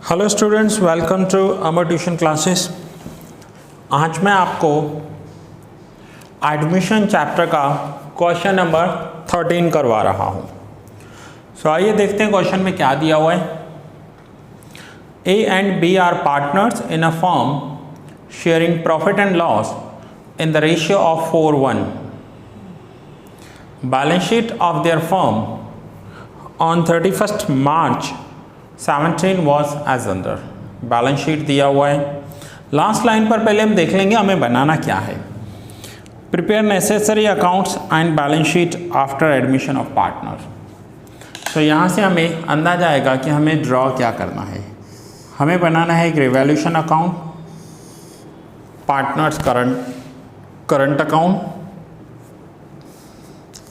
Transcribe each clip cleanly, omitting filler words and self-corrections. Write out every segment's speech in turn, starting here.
Hello students, welcome to Amar tuition classes. आज मैं आपको एडमिशन चैप्टर का क्वेश्चन नंबर 13 करवा रहा हूँ। आइए देखते हैं क्वेश्चन में क्या दिया हुआ है। A and B are partners in a firm sharing profit and loss in the ratio of 4:1। Balance sheet of their firm on 31st March 17 was as under. Balance sheet दिया हुआ है। लास्ट लाइन पर पहले हम देख लेंगे हमें बनाना क्या है। Prepare necessary accounts and balance sheet after admission of partner. तो यहाँ से हमें अंदाजा आएगा कि हमें ड्रॉ क्या करना है। हमें बनाना है एक revaluation account, partners current account,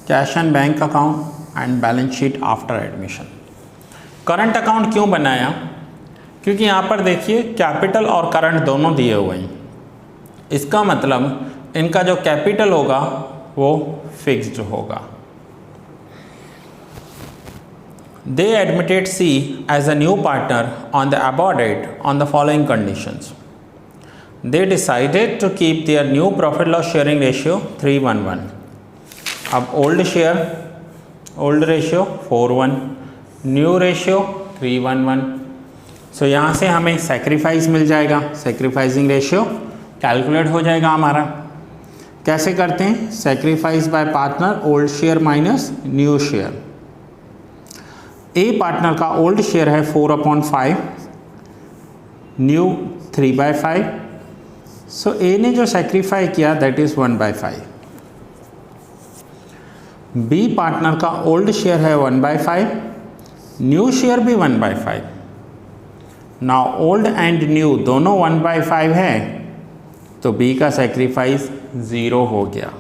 cash and bank account and balance sheet after admission. Current account क्यों बनाया? क्योंकि यहाँ पर देखिए कैपिटल और करंट दोनों दिए हुए हैं। इसका मतलब इनका जो कैपिटल होगा वो फिक्स्ड होगा। They admitted C as a new partner on the above date on the following conditions. They decided to keep their new profit loss sharing ratio 3:1:1. अब old ratio 4:1, न्यू रेशियो 3:1:1। सो यहाँ से हमें sacrifice मिल जाएगा। Sacrificing ratio calculate हो जाएगा हमारा। कैसे करते हैं? Sacrifice bye partner old share minus new share. ए पार्टनर का ओल्ड शेयर है 4/5, न्यू 3/5। सो ए ने जो सेक्रीफाई किया दैट इज 1/5। बी पार्टनर का ओल्ड शेयर है 1/5, न्यू शेयर भी 1/5। नाउ ओल्ड एंड न्यू दोनों 1/5 है तो बी का सेक्रीफाइस 0 हो गया।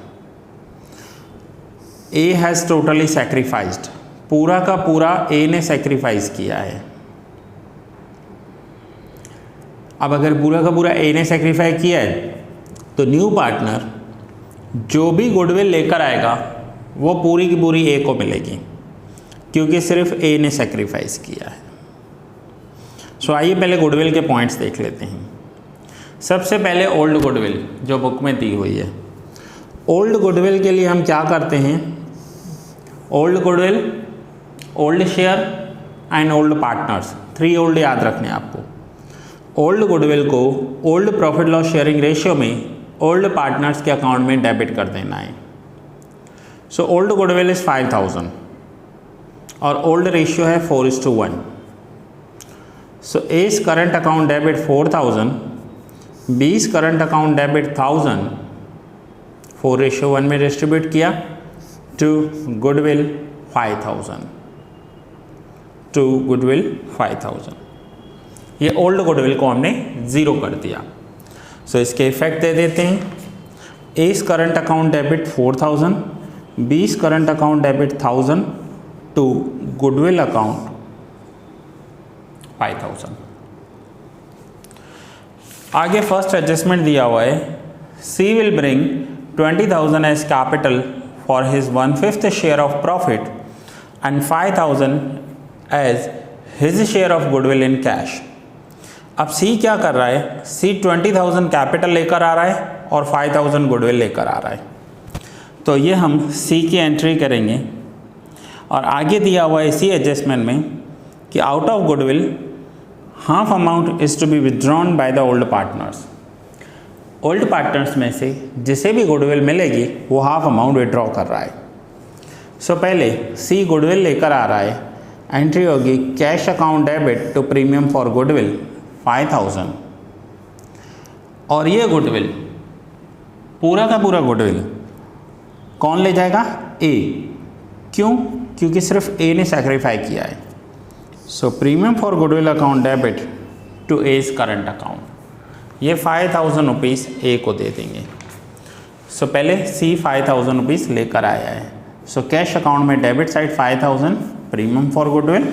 ए हैज़ टोटली सेक्रीफाइस्ड, पूरा का पूरा ए ने सेक्रीफाइस किया है। अब अगर पूरा का पूरा ए ने सेक्रीफाइस किया है तो न्यू पार्टनर जो भी गुडविल लेकर आएगा वो पूरी की पूरी ए को मिलेगी, क्योंकि सिर्फ ए ने सेक्रीफाइस किया है। सो आइए पहले गुडविल के पॉइंट्स देख लेते हैं। सबसे पहले ओल्ड गुडविल जो बुक में दी हुई है। ओल्ड गुडविल के लिए हम क्या करते हैं? Old goodwill, old share and old partners, 3 old याद रखने आपको। ओल्ड गुडविल को old profit loss sharing ratio में ओल्ड पार्टनर्स के अकाउंट में डेबिट कर देना है। सो ओल्ड गुडविल इज़ 5000 और ओल्ड रेशियो है 4:1। So A's current account debit 4000, बीस करंट अकाउंट डेबिट 1000, 4:1 में डिस्ट्रीब्यूट किया टू गुडविल 5000, टू गुडविल 5000। ये ओल्ड गुडविल को हमने 0 कर दिया। सो इसके इफेक्ट दे देते हैं। एज करंट अकाउंट डेबिट 4000, बीस current account debit 1000 to goodwill account 5000। आगे फर्स्ट एडजस्टमेंट दिया हुआ है। She will bring 20,000 as capital for his 1/5 share of profit and 5,000 as his share of goodwill in cash. अब she क्या कर रहा है? सी 20,000 कैपिटल लेकर आ रहा है और 5,000 गुडविल लेकर आ रहा है। तो ये हम सी की एंट्री करेंगे और आगे दिया हुआ है इसी एडजस्टमेंट में कि out of goodwill half amount is to be withdrawn by the old partners. Old partners में से जिसे भी गुडविल मिलेगी वो हाफ अमाउंट विथड्रॉ कर रहा है। सो पहले सी गुडविल लेकर आ रहा है। एंट्री होगी cash account debit to premium for goodwill 5000 और ये गुडविल पूरा का पूरा गुडविल कौन ले जाएगा? ए। क्यों? क्योंकि सिर्फ ए ने सेक्रीफाई किया है। So premium for goodwill account debit to A's current account. ये 5000 रुपीज़ ए को दे देंगे। सो पहले सी 5000 रुपीज़ लेकर आया है। सो कैश अकाउंट में debit side 5000 premium for goodwill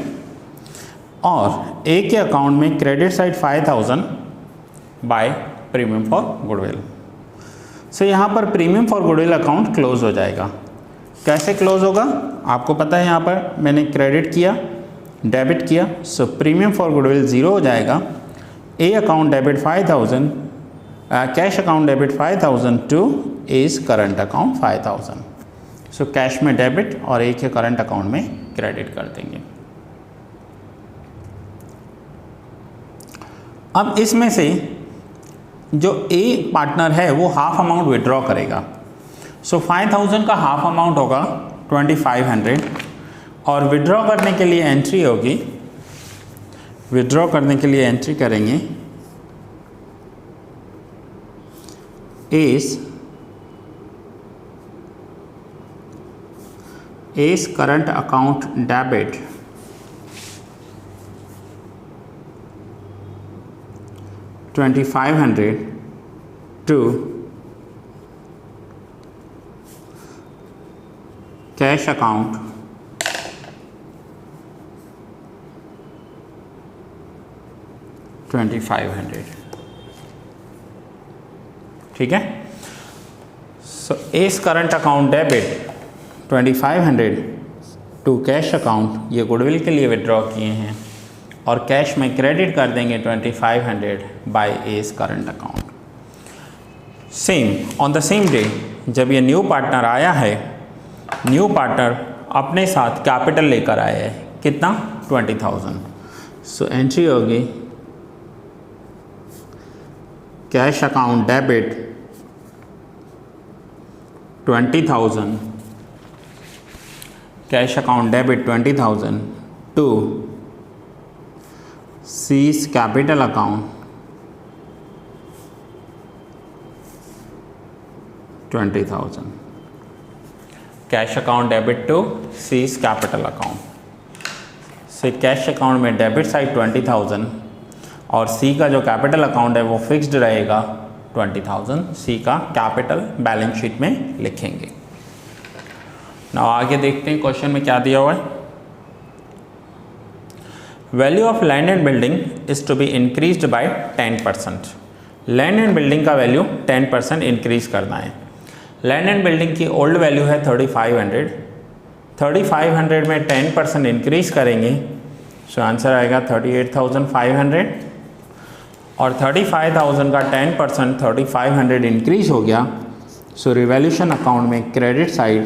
और ए के अकाउंट में credit side 5000 by premium for goodwill. So यहाँ पर premium for goodwill account close हो जाएगा। कैसे क्लोज होगा? आपको पता है यहाँ पर मैंने क्रेडिट किया डेबिट किया, सो प्रीमियम फॉर गुडविल 0 हो जाएगा। A account debit 5000, cash account debit 5000 to A's current account 5000। So cash में डेबिट और ए के करंट अकाउंट में क्रेडिट कर देंगे। अब इसमें से जो ए पार्टनर है वो हाफ अमाउंट विड्रॉ करेगा। सो 5000 का हाफ अमाउंट होगा 2500 और विड्रॉ करने के लिए एंट्री होगी, विड्रॉ करने के लिए एंट्री करेंगे A's current account debit 2500 to cash account 2500। ठीक है, so A's current account debit 2500 to cash account, ये गुडविल के लिए विड्रॉ किए हैं और कैश में क्रेडिट कर देंगे 2500 by A's current account. Same on the same day जब ये न्यू पार्टनर आया है, न्यू पार्टनर अपने साथ कैपिटल लेकर आया है, कितना 20,000। सो एंट्री होगी cash account debit 20,000, cash account debit 20,000 to C's capital account 20,000, cash account debit to C's capital account. से कैश अकाउंट में डेबिट साइड 20,000 और सी का जो कैपिटल अकाउंट है वो फिक्स्ड रहेगा 20,000, सी का कैपिटल बैलेंस शीट में लिखेंगे। नाउ आगे देखते हैं क्वेश्चन में क्या दिया हुआ है। Value of land and building is to be increased by 10%। Land and building का वैल्यू 10% इंक्रीज करना है। लैंड एंड बिल्डिंग की ओल्ड वैल्यू है 3500, 3500 में 10% इंक्रीज करेंगे, सो आंसर आएगा 38,500 और 35,000 का 10% 3500 इंक्रीज हो गया। सो रिवैल्यूशन अकाउंट में क्रेडिट साइड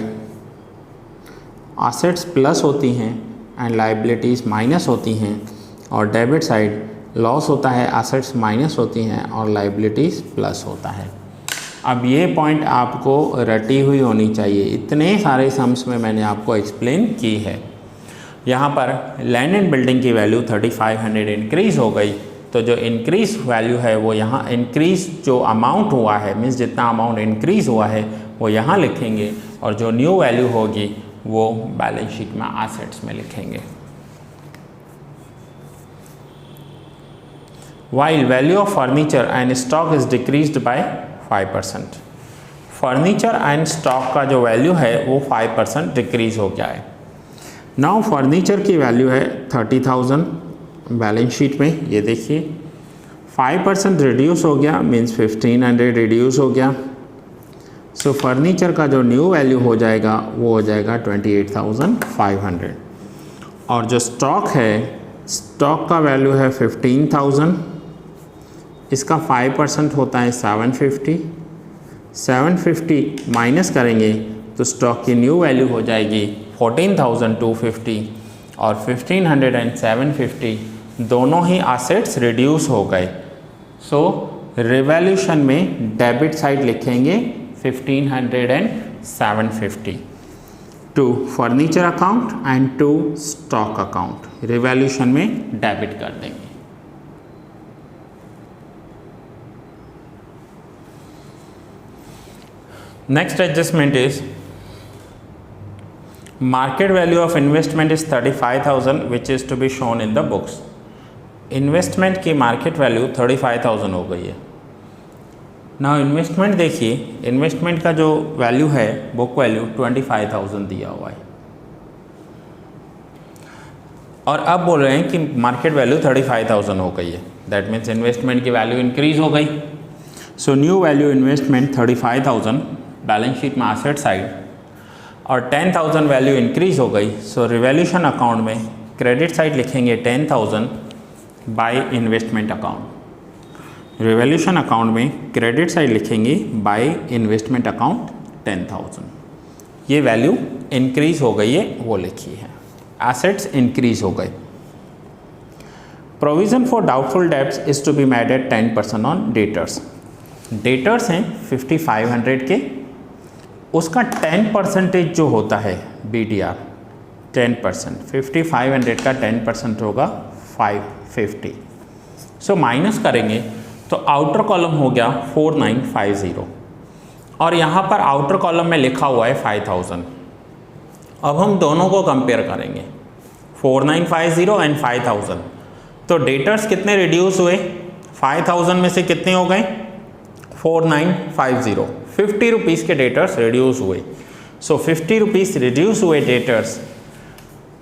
एसेट्स प्लस होती हैं एंड लाइबिलिटीज़ माइनस होती हैं और डेबिट साइड लॉस होता है, एसेट्स माइनस होती हैं और लाइबिलिटीज़ प्लस होता है। अब ये पॉइंट आपको रटी हुई होनी चाहिए, इतने सारे सम्स में मैंने आपको एक्सप्लेन की है। यहाँ पर लैंड एंड बिल्डिंग की वैल्यू 3500 इंक्रीज़ हो गई, तो जो इंक्रीज वैल्यू है वो यहाँ इंक्रीज जो अमाउंट हुआ है मीन्स जितना अमाउंट इंक्रीज़ हुआ है वो यहाँ लिखेंगे और जो न्यू वैल्यू होगी वो बैलेंस शीट में एसेट्स में लिखेंगे। While value of furniture and stock is decreased by 5%. Furniture and stock का जो वैल्यू है वो 5% डिक्रीज हो गया है। नाउ फर्नीचर की वैल्यू है 30,000 बैलेंस शीट में, ये देखिए 5% रिड्यूस हो गया मीन्स 1500 रिड्यूस हो गया। सो फर्नीचर का जो न्यू वैल्यू हो जाएगा वो हो जाएगा 28,500 और जो स्टॉक है, स्टॉक का वैल्यू है 15,000, इसका 5% होता है 750, 750 माइनस करेंगे तो स्टॉक की न्यू वैल्यू हो जाएगी 14,250 और 1500 एंड 750 दोनों ही एसेट्स रिड्यूस हो गए। सो रिवैल्यूशन में डेबिट साइड लिखेंगे 1500 and 750 to furniture account and to stock account, revaluation में डेबिट कर देंगे। Next adjustment is market value of investment is 35,000 which is to be shown in the books. Investment की market value 35,000 हो गई है। Now investment देखिए, investment का जो वैल्यू है बुक वैल्यू 25,000 दिया हुआ है और अब बोल रहे हैं कि मार्केट वैल्यू 35,000 हो गई है, दैट मीन्स इन्वेस्टमेंट की वैल्यू इंक्रीज हो गई। So new value investment 35,000 balance sheet में एसेट साइड और 10,000 वैल्यू इंक्रीज हो गई। सो रिवैल्यूशन अकाउंट में क्रेडिट साइड लिखेंगे 10,000 by investment account. Revolution account में क्रेडिट साइड लिखेंगे बाय इन्वेस्टमेंट अकाउंट 10,000। ये वैल्यू इंक्रीज हो गई है वो लिखी है, एसेट्स इंक्रीज हो गए। Provision for doubtful debts is to be made at 10% on debtors. Debtors हैं 5500 के, उसका 10% जो होता है BDR 10%, 5500 का 10% होगा 550। सो माइनस करेंगे तो आउटर कॉलम हो गया 4950 और यहाँ पर आउटर कॉलम में लिखा हुआ है 5000। अब हम दोनों को कंपेयर करेंगे 4950 एंड 5000। तो डेटर्स कितने रिड्यूस हुए, 5000 में से कितने हो गए 4950, 50 रुपीज़ के डेटर्स रिड्यूस हुए। सो 50 रुपीज़ रिड्यूस हुए डेटर्स,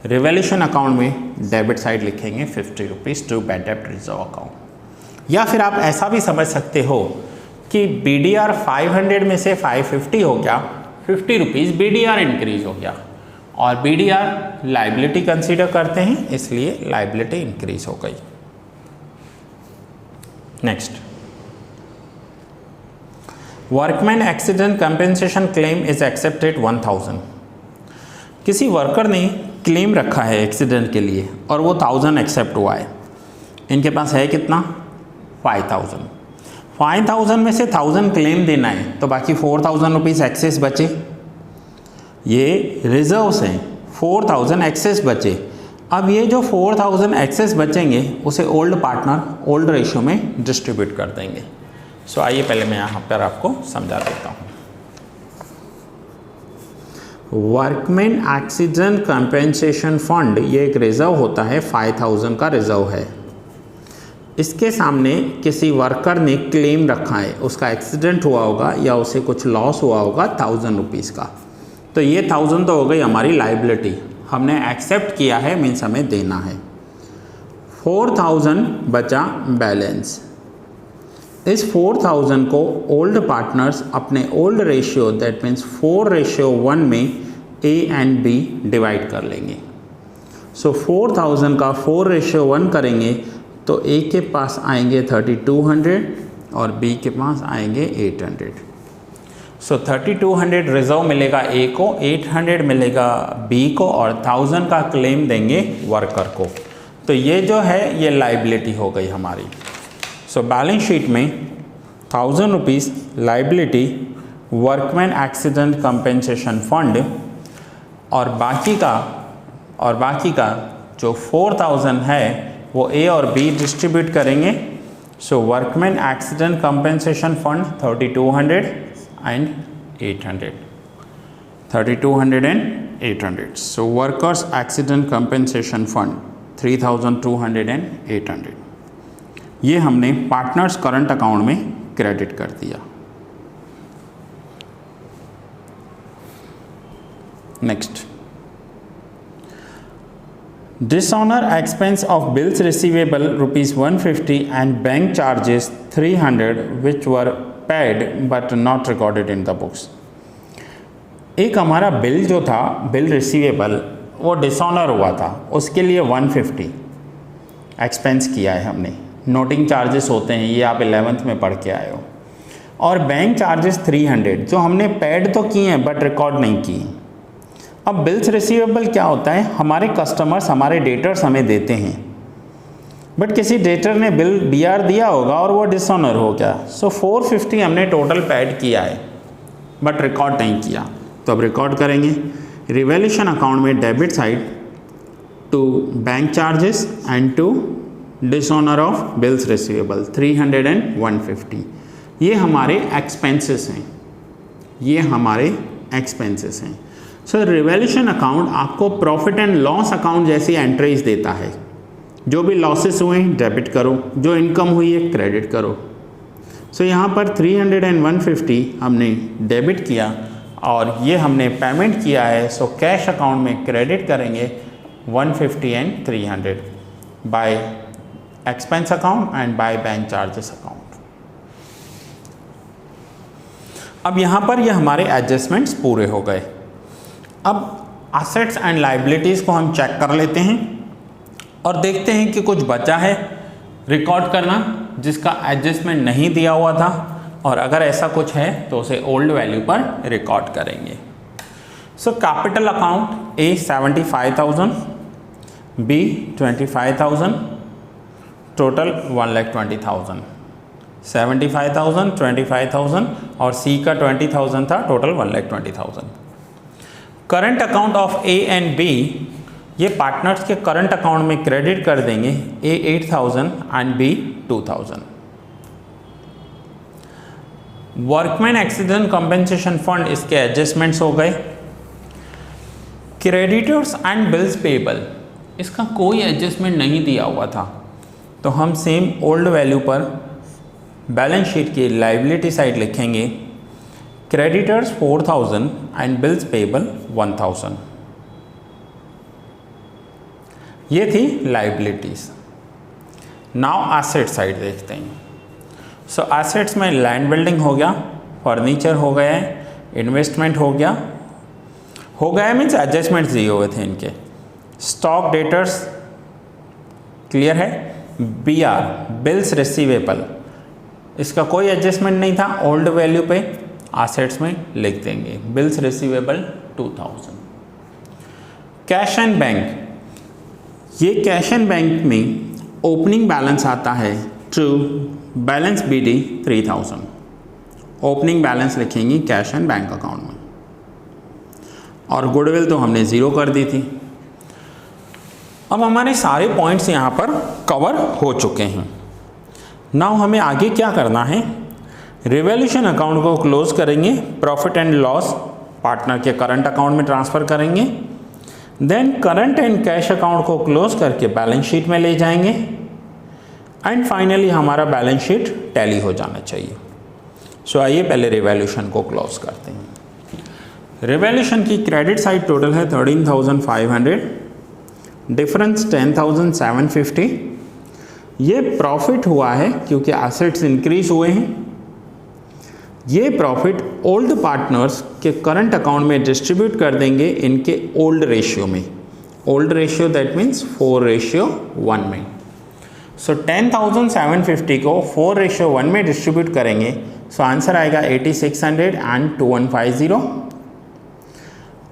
रिवॉल्यूशन अकाउंट में डेबिट साइड लिखेंगे 50 रुपीज़ टू बैड डेब्ट रिजर्व अकाउंट। या फिर आप ऐसा भी समझ सकते हो कि BDR 500 में से 550 हो गया, 50 रुपीज़ BDR इंक्रीज हो गया और BDR लाइबिलिटी कंसीडर करते हैं इसलिए लाइबिलिटी इंक्रीज हो गई। Next, workman accident compensation claim is accepted 1000। किसी वर्कर ने क्लेम रखा है एक्सीडेंट के लिए और वो 1000 एक्सेप्ट हुआ है। इनके पास है कितना 5000। 5000 में से 1000 क्लेम देना है तो बाकी 4000 रुपीज़ एक्सेस बचे। ये रिजर्व्स हैं, 4000 एक्सेस बचे। अब ये जो 4000 एक्सेस बचेंगे उसे ओल्ड पार्टनर ओल्ड रेशियो में डिस्ट्रीब्यूट कर देंगे। सो आइए पहले मैं यहाँ पर आपको समझा देता हूँ। वर्कमैन एक्सीडेंट कंपेंसेशन फंड ये एक रिजर्व होता है, 5000 का रिजर्व है। इसके सामने किसी वर्कर ने क्लेम रखा है, उसका एक्सीडेंट हुआ होगा या उसे कुछ लॉस हुआ होगा 1000 रुपीज़ का। तो ये 1000 तो हो गई हमारी लाइबिलिटी, हमने एक्सेप्ट किया है, मीन्स हमें देना है। 4000 बचा बैलेंस। इस 4000 को ओल्ड पार्टनर्स अपने ओल्ड रेशियो दैट मीन्स 4:1 में A एंड B डिवाइड कर लेंगे। सो 4000 का 4:1 करेंगे तो A के पास आएंगे 3200 और B के पास आएंगे 800। सो 3200 रिजर्व मिलेगा A को, 800 मिलेगा B को और 1000 का क्लेम देंगे वर्कर को। तो ये जो है ये लाइबिलिटी हो गई हमारी। सो बैलेंस शीट में 1000 rupees liability workman accident compensation fund और बाकी का जो 4000 है वो A और B डिस्ट्रीब्यूट करेंगे। So workman accident compensation fund 3200 and 800, 3200 and 800। So workers accident compensation fund 3200 and 800। ये हमने पार्टनर्स करंट अकाउंट में क्रेडिट कर दिया। Next, dishonour expense of bills receivable ₹150 and bank charges 300 which were paid but not recorded in the books. एक हमारा bill जो था, bill receivable, वो डिसऑनर हुआ था, उसके लिए 150 एक्सपेंस किया है हमने। नोटिंग चार्जेस होते हैं, ये आप 11th में पढ़ के आए हो। और बैंक चार्जेस 300 जो हमने पेड तो किए हैं बट रिकॉर्ड नहीं किए। अब बिल्स रिसीवेबल क्या होता है, हमारे कस्टमर्स हमारे डेटर्स हमें देते हैं बट किसी डेटर ने बिल BR दिया होगा और वो डिसऑनर हो गया। सो 450 हमने टोटल पेड किया है बट रिकॉर्ड नहीं किया, तो अब रिकॉर्ड करेंगे। रिवॉल्यूशन अकाउंट में debit side to bank charges and to dishonour of bills receivable 300 and 150। ये हमारे एक्सपेंसेस हैं, ये हमारे एक्सपेंसेस हैं। सो रिवॉल्यूशन अकाउंट आपको प्रॉफिट एंड लॉस अकाउंट जैसी एंट्रीज देता है। जो भी लॉसेस हुए डेबिट करो, जो इनकम हुई है क्रेडिट करो। सो यहाँ पर 300 एंड 150 हमने डेबिट किया और ये हमने पेमेंट किया है। सो कैश अकाउंट में क्रेडिट करेंगे 150 and 300 by expense account and by bank charges account. अब यहाँ पर ये हमारे एडजस्टमेंट्स पूरे हो गए। अब असेट्स एंड लाइबिलिटीज़ को हम चेक कर लेते हैं। और देखते हैं कि कुछ बचा है रिकॉर्ड करना जिसका एडजस्टमेंट नहीं दिया हुआ था, और अगर ऐसा कुछ है तो उसे ओल्ड वैल्यू पर रिकॉर्ड करेंगे। So capital account A 75,000, B 25,000, total 1,20,000। 75,000, 25,000 और सी का 20,000 था, total 1,20,000। Current account of A and B, ये पार्टनर्स के करंट अकाउंट में क्रेडिट कर देंगे, A 8,000 and B 2,000। Workman accident compensation fund, इसके एडजस्टमेंट्स हो गए। क्रेडिटर्स एंड बिल्स पेबल, इसका कोई एडजस्टमेंट नहीं दिया हुआ था, तो हम सेम ओल्ड वैल्यू पर बैलेंस शीट की लाइबिलिटी साइड लिखेंगे, क्रेडिटर्स 4,000 एंड बिल्स पेबल 1,000। ये थी लाइबिलिटीज। नाउ एसेट साइड देखते हैं। सो एसेट्स में लैंड बिल्डिंग हो गया, फर्नीचर हो गया है, इन्वेस्टमेंट हो गया मीन्स एडजस्टमेंट्स दिए हुए थे इनके। स्टॉक डेटर्स क्लियर है। बी आर बिल्स रिसीवेबल, इसका कोई एडजस्टमेंट नहीं था, ओल्ड वैल्यू पे एसेट्स में लिख देंगे, bills receivable 2,000। Cash and bank, ये कैश एंड बैंक में ओपनिंग बैलेंस आता है to balance BD 3,000, opening balance लिखेंगे कैश एंड बैंक अकाउंट में, और गुडविल तो हमने ज़ीरो कर दी थी। अब हमारे सारे पॉइंट्स यहाँ पर कवर हो चुके हैं। नाउ हमें आगे क्या करना है, रिवैल्यूएशन अकाउंट को क्लोज करेंगे, प्रॉफिट एंड लॉस पार्टनर के करंट अकाउंट में ट्रांसफ़र करेंगे, then current and cash account को क्लोज करके बैलेंस शीट में ले जाएंगे, एंड फाइनली हमारा बैलेंस शीट टैली हो जाना चाहिए। सो आइए पहले रिवैल्यूएशन को क्लोज करते हैं। रिवैल्यूएशन की क्रेडिट साइड टोटल है 13,500, डिफरेंस 10,750। ये प्रॉफिट हुआ है क्योंकि एसेट्स इंक्रीज हुए हैं। ये प्रॉफिट ओल्ड पार्टनर्स के करंट अकाउंट में डिस्ट्रीब्यूट कर देंगे इनके ओल्ड रेशियो में, ओल्ड रेशियो दैट मीन्स 4:1 में। सो 10,750 को 4:1 में डिस्ट्रीब्यूट करेंगे, सो आंसर आएगा 8,600 एंड 2,150,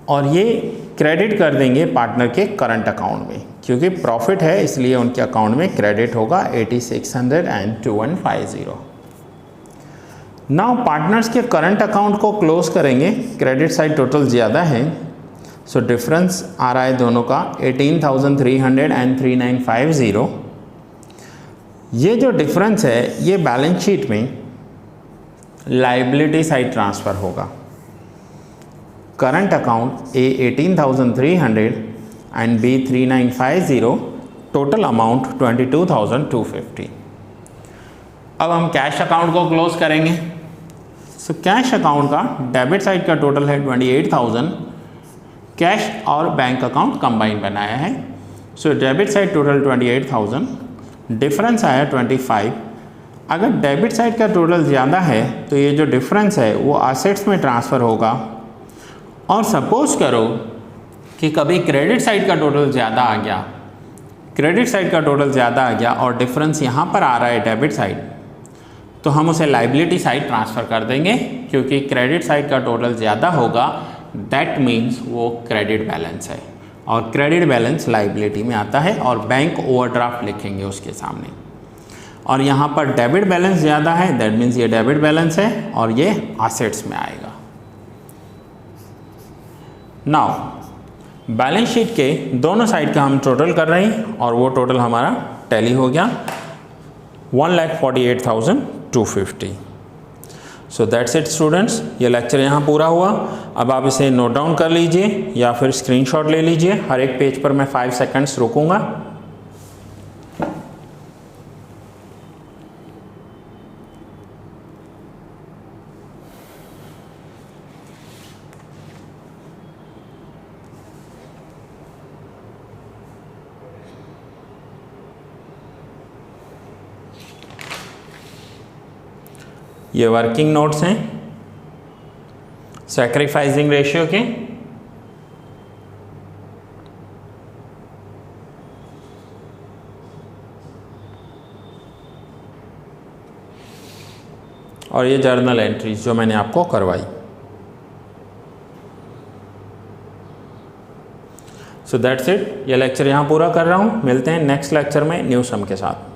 और ये क्रेडिट कर देंगे पार्टनर के करंट अकाउंट में, क्योंकि प्रॉफिट है इसलिए उनके अकाउंट में क्रेडिट होगा 8,600 एंड 2,150। नाउ पार्टनर्स के करंट अकाउंट को क्लोज करेंगे, क्रेडिट साइड टोटल ज़्यादा है, सो डिफरेंस आ रहा है दोनों का 18,300 एंड 3,950। ये जो डिफरेंस है ये बैलेंस शीट में लाइबिलिटी साइड ट्रांसफ़र होगा। Current account A 18,300 and B 3,950, total amount 22,250। अब हम कैश अकाउंट को क्लोज करेंगे। सो कैश अकाउंट का डेबिट साइड का टोटल है 28,000, कैश और बैंक अकाउंट कंबाइन बनाया है। So debit side total 28,000, difference आया 25। अगर डेबिट साइड का टोटल ज़्यादा है तो ये जो डिफरेंस है वो एसेट्स में ट्रांसफ़र होगा, और सपोज करो कि कभी क्रेडिट साइड का टोटल ज़्यादा आ गया, क्रेडिट साइड का टोटल ज़्यादा आ गया और डिफरेंस यहाँ पर आ रहा है डेबिट साइड, तो हम उसे लाइबिलिटी साइड ट्रांसफ़र कर देंगे, क्योंकि क्रेडिट साइड का टोटल ज़्यादा होगा, दैट मीन्स वो क्रेडिट बैलेंस है, और क्रेडिट बैलेंस लाइबिलिटी में आता है, और बैंक ओवरड्राफ्ट लिखेंगे उसके सामने। और यहाँ पर डेबिट बैलेंस ज़्यादा है, दैट मीन्स ये डेबिट बैलेंस है और ये एसेट्स में आएगा। नाउ बैलेंस शीट के दोनों साइड का हम टोटल कर रहे हैं, और वो टोटल हमारा टैली हो गया 1,48,250। सो दैट्स इट स्टूडेंट्स, ये लेक्चर यहाँ पूरा हुआ। अब आप इसे नोट डाउन कर लीजिए या फिर स्क्रीनशॉट ले लीजिए। हर एक पेज पर मैं 5 सेकंड्स रुकूंगा। ये वर्किंग नोट्स हैं सैक्रिफाइसिंग रेशियो के। और ये जर्नल एंट्रीज जो मैंने आपको करवाई। सो दैट्स इट, ये लेक्चर यहाँ पूरा कर रहा हूँ। मिलते हैं नेक्स्ट लेक्चर में न्यू सम के साथ।